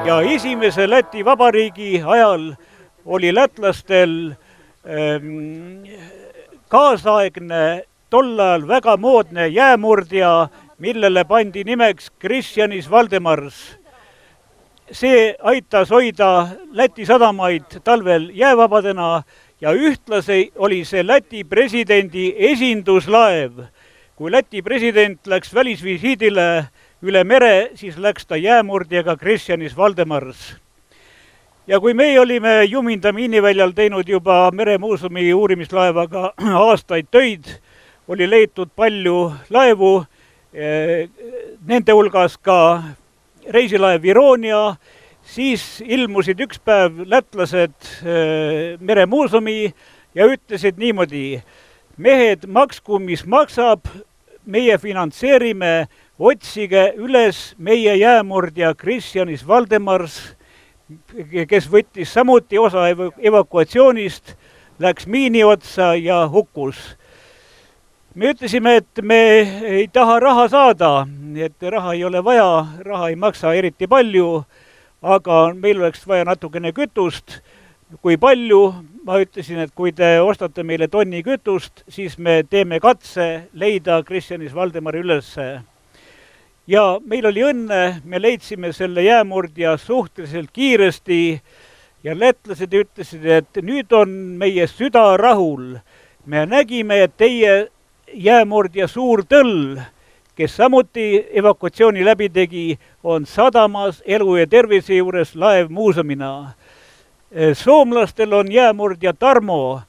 ja esimese Läti Vabariigi ajal oli lätlastel kaasaegne, tol ajal väga moodne jäämurdja, millele pandi nimeks Kristjanis Valdemars. See aitas hoida Läti sadamaid talvel jäävabadena ja ühtlasi oli see Läti presidendi esinduslaev. Kui Läti president läks välisvisiidile üle mere, siis läks ta jäämurdjaga Kristjanis Valdemars. Ja kui meie olime Juminda miiniväljal teinud juba Meremuuseumi uurimislaevaga aastaid töid, oli leitud palju laevu, nende hulgas ka reisilaev Vironia, siis ilmusid üks päev lätlased Meremuuseumi ja ütlesid niimoodi: mehed, maksku mis maksab, meie finantseerime, otsige üles meie jäämurdja Kristjanis Valdemars, kes võttis samuti osa evakuatsioonist, läks miini otsa ja hukkus. Me ütlesime, et me ei taha raha saada, et raha ei ole vaja, raha ei maksa eriti palju, aga meil oleks vaja natukene kütust. Kui palju? Ma ütlesin, et kui te ostate meile tonni kütust, siis me teeme katse leida Kristjanis Valdemari ülesse. Ja meil oli õnne, me leidsime selle jäämurdja suhteliselt kiiresti ja lätlased ütlesid, et nüüd on meie süda rahul. Me nägime, et teie jäämurdja Suur Tõll, kes samuti evakuatsiooni läbi tegi, on sadamas elu ja tervise juures laevmuuseumina. Soomlastel on jäämurdja Tarmo,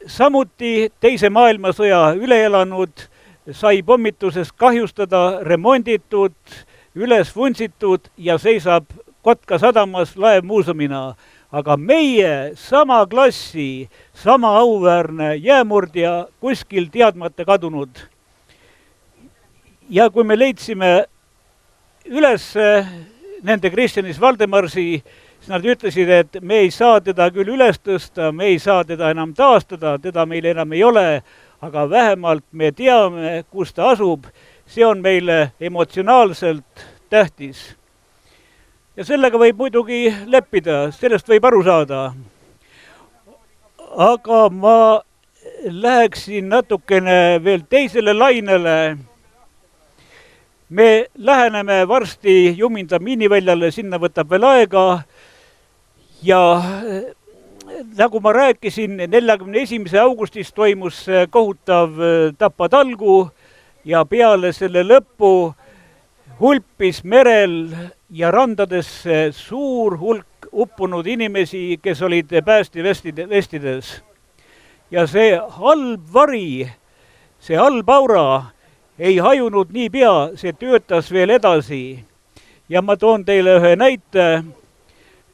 samuti teise maailmasõja üle elanud, sai pommituses kahjustada, remonditud, üles vunsitud ja seisab Kotka sadamas laevmuuseumina. Aga meie sama klassi, sama auväärne jäämurdja kuskil teadmata kadunud. Ja kui me leidsime üles nende Kristjanis Valdemarsi, siis nad ütlesid, et me ei saa teda küll üles tõsta, me ei saa teda enam taastada, teda meil enam ei ole, aga vähemalt me teame, kus ta asub. See on meile emotsionaalselt tähtis. Ja sellega võib muidugi leppida, sellest võib aru saada. Aga ma läheksin natukene veel teisele lainele. Me läheneme varsti Juminda miiniväljale, sinna võtab veel aega. Ja nagu ma rääkisin, 41. augustis toimus kohutav tapatalgu ja peale selle lõppu hulpis merel ja randadesse suur hulk uppunud inimesi, kes olid päästevestides. Ja see halb vari, see halb aura ei hajunud nii pea, see töötas veel edasi. Ja ma toon teile ühe näite,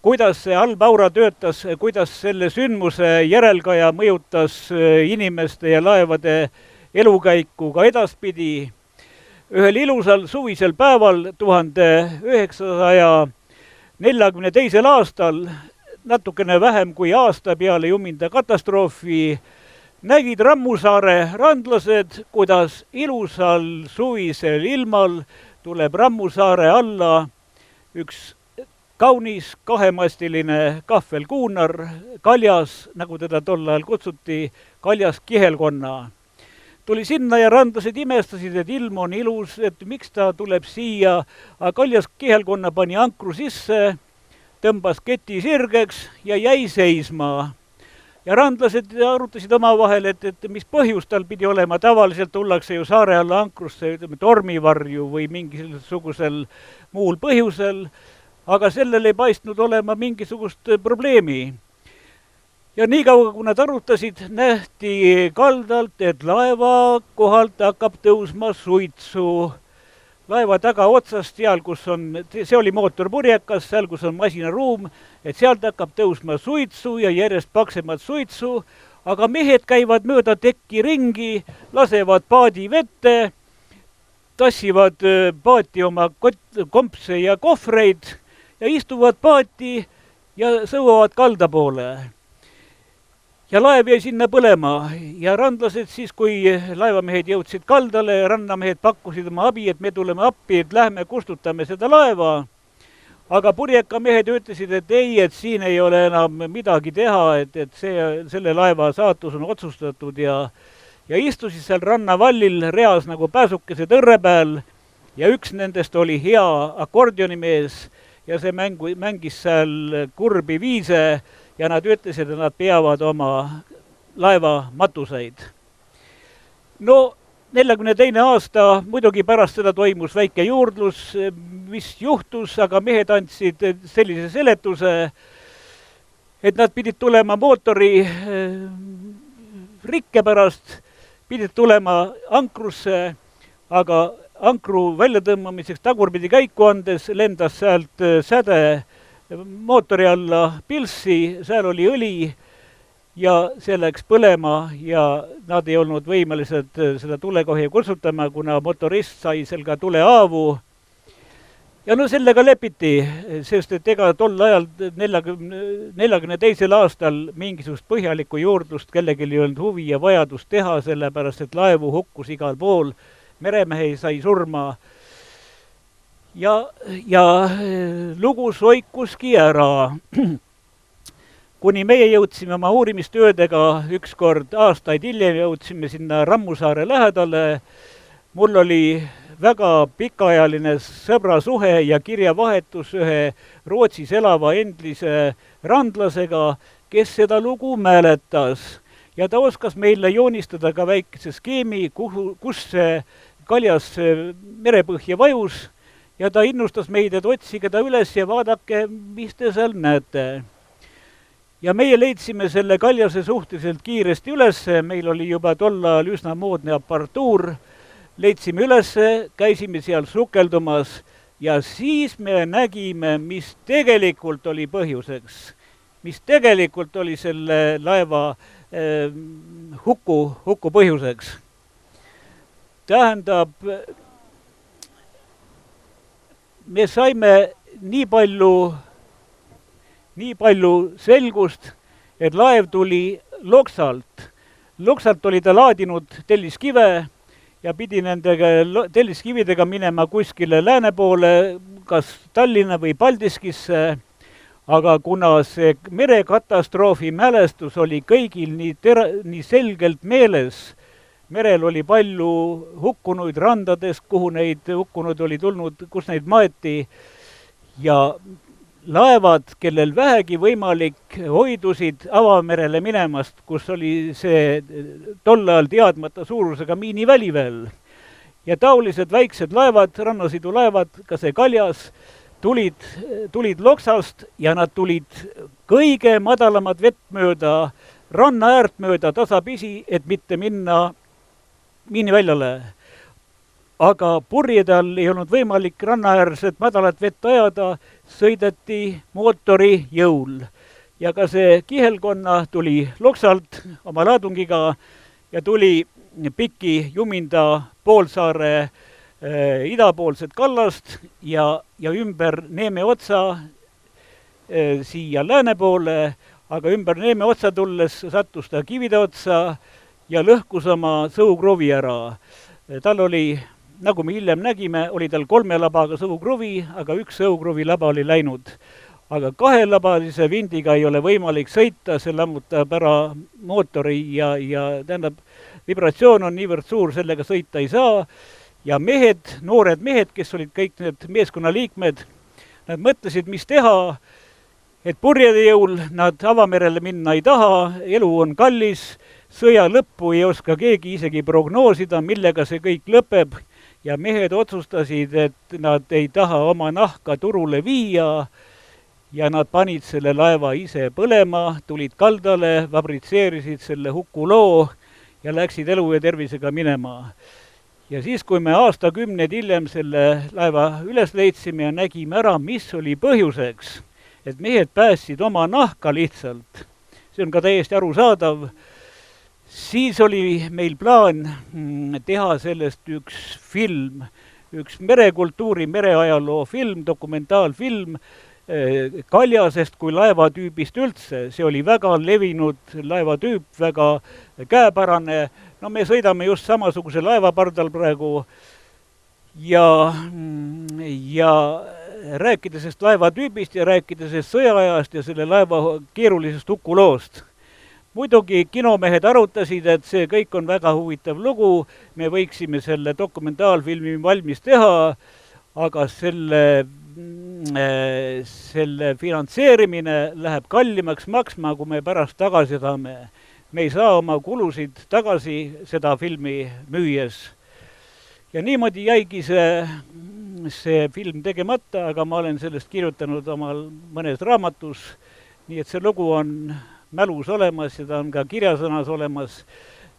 kuidas see halb aura töötas, kuidas selle sündmuse järelkaja mõjutas inimeste ja laevade elukäiku ka edaspidi. Ühel ilusal suvisel päeval 1942. aastal, natukene vähem kui aasta peale Juminda katastroofi, nägid Rammusaare randlased, kuidas ilusal suvisel ilmal tuleb Rammusaare alla üks kaunis kahemastiline kahvelkuunar, kaljas, nagu teda tol ajal kutsuti, kaljas kihelkonna. Tuli sinna ja randlased imestasid, et ilm on ilus, et miks ta tuleb siia, aga kaljas kihelkonna pani ankru sisse, tõmbas keti sirgeks ja jäi seisma. Ja randlased arutasid omavahel, et mis põhjus tal pidi olema, tavaliselt tullakse ju saare alla ankrusse, ütleme, tormivarju või mingisugusel muul põhjusel, aga sellel ei paistnud olema mingisugust probleemi. Ja nii kaua, kui nad arutasid, nähti kaldalt, et laeva kohalt hakkab tõusma suitsu. Laeva taga otsast, seal, kus on, see oli mootorpurjekas, seal, kus on masinaruum, et sealt hakkab tõusma suitsu ja järjest paksemat suitsu, aga mehed käivad mööda tekki ringi, lasevad paadi vette, tassivad paati oma kompse ja kohvreid ja istuvad paati ja sõuavad kalda poole. Ja laev jäi sinna põlema ja randlased siis, kui laevamehed jõudsid kaldale, rannamehed pakkusid oma abi, et me tuleme appi, et lähme kustutame seda laeva. aga Purjeka mehed ütlesid, et ei, et siin ei ole enam midagi teha, et selle laeva saatus on otsustatud ja istusid seal rannavallil reas nagu pääsukesed õrre peal ja üks nendest oli hea akordionimees ja see mängis seal kurbi viise ja nad ütlesid, et nad peavad oma laeva matuseid. No 42. aasta, muidugi pärast seda toimus väike juurdlus, mis juhtus, aga mehed andsid sellise seletuse, et nad pidid tulema mootori rikke pärast, pidid tulema ankrusse, aga ankru väljatõmbamiseks tagurpidi käiku andes lendas sealt säde mootori alla pilssi, seal oli õli ja see läks põlema ja nad ei olnud võimelised seda tulekohja kustutama, kuna motorist sai seal ka tulehaavu. Ja no sellega lepiti, sest et ega tol ajal 42. aastal mingisugust põhjalikku juurdlust kellelgi ei olnud huvi ja vajadust teha, sellepärast et laevu hukkus igal pool, meremehi sai surma ja lugu soikuski ära. Kuni meie jõudsime oma uurimistöödega ükskord aastaid hiljem, jõudsime sinna Rammusaare lähedale. Mul oli väga pikaajaline sõbrasuhe ja kirjavahetus ühe Rootsis elava endise randlasega, kes seda lugu mäletas. Ja ta oskas meile joonistada ka väikese skeemi, kus see kaljas merepõhja vajus ja ta innustas meid, et otsige ta üles ja vaadake, mis te seal näete. Ja meie leidsime selle kaljase suhteliselt kiiresti ülesse, meil oli juba tol ajal üsna moodne aparatuur, leidsime ülesse, käisime seal sukeldumas ja siis me nägime, mis tegelikult oli põhjuseks, mis tegelikult oli selle laeva hukku põhjuseks. Tähendab, me saime nii palju selgust, et laev tuli Loksalt. Loksalt oli ta laadinud telliskive ja pidi nende telliskividega minema kuskile lääne poole, kas Tallinna või Paldiskisse, aga kuna see merekatastroofi mälestus oli kõigil nii selgelt meeles, merel oli palju hukkunuid randadest, kuhu neid hukkunud oli tulnud, kus neid maeti ja laevad, kellel vähegi võimalik, hoidusid avamerele minemast, kus oli see tol ajal teadmata suurusega miiniväli veel. Ja taolised väiksed laevad, rannasõidulaevad, ka see kaljas, tulid Loksast ja nad tulid kõige madalamat vett mööda, ranna äärt mööda tasapisi, et mitte minna miiniväljale. Aga purjede all ei olnud võimalik rannaäärset madalat vett ajada, sõideti mootori jõul. Ja ka see kihelkonna tuli Loksalt oma laadungiga ja tuli piki juminda poolsaare idapoolset kallast ja ümber Neeme otsa siia lääne poole, aga ümber Neeme otsa tulles sattus ta kivide otsa ja lõhkus oma sõukruvi ära. Tal oli, nagu me hiljem nägime, oli tal 3 labaga sõukruvi, aga 1 sõukruvi laba oli läinud. Aga 2-labalise vindiga ei ole võimalik sõita, see lammutab ära mootori ja tähendab, vibratsioon on niivõrd suur, sellega sõita ei saa. Ja mehed, noored mehed, kes olid kõik need meeskonnaliikmed, nad mõtlesid, mis teha, et purjede jõul nad avamerele minna ei taha, elu on kallis, sõja lõppu ei oska keegi isegi prognoosida, millega see kõik lõpeb ja mehed otsustasid, et nad ei taha oma nahka turule viia ja nad panid selle laeva ise põlema, tulid kaldale, vabritseerisid selle hukuloo ja läksid elu ja tervisega minema. Ja siis, kui me aastakümned hiljem selle laeva üles leidsime ja nägime ära, mis oli põhjuseks, et mehed päästsid oma nahka lihtsalt, see on ka täiesti arusaadav, siis oli meil plaan teha sellest üks film, üks merekultuuri, mereajaloo film, dokumentaalfilm, kaljasest kui laevatüübist üldse. See oli väga levinud laevatüüp, väga käepärane. No me sõidame just samasuguse laevapardal praegu ja rääkida sellest laevatüübist ja rääkida sellest sõjaajast ja selle laeva keerulisest hukuloost. Muidugi kinomehed arutasid, et see kõik on väga huvitav lugu, me võiksime selle dokumentaalfilmi valmis teha, aga selle finantseerimine läheb kallimaks maksma, kui me pärast tagasi saame. Me ei saa oma kulusid tagasi seda filmi müües. Ja niimoodi jäigi see film tegemata, aga ma olen sellest kirjutanud omal mõnes raamatus, nii et see lugu on mälus olemas ja ta on ka kirjasõnas olemas.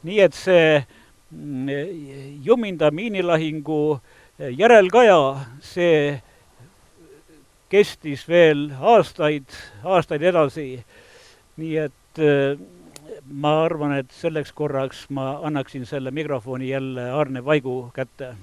Nii et see Juminda miinilahingu järelkaja, see kestis veel aastaid edasi. Nii et ma arvan, et selleks korraks ma annaksin selle mikrofoni jälle Arne Vaigu kätte.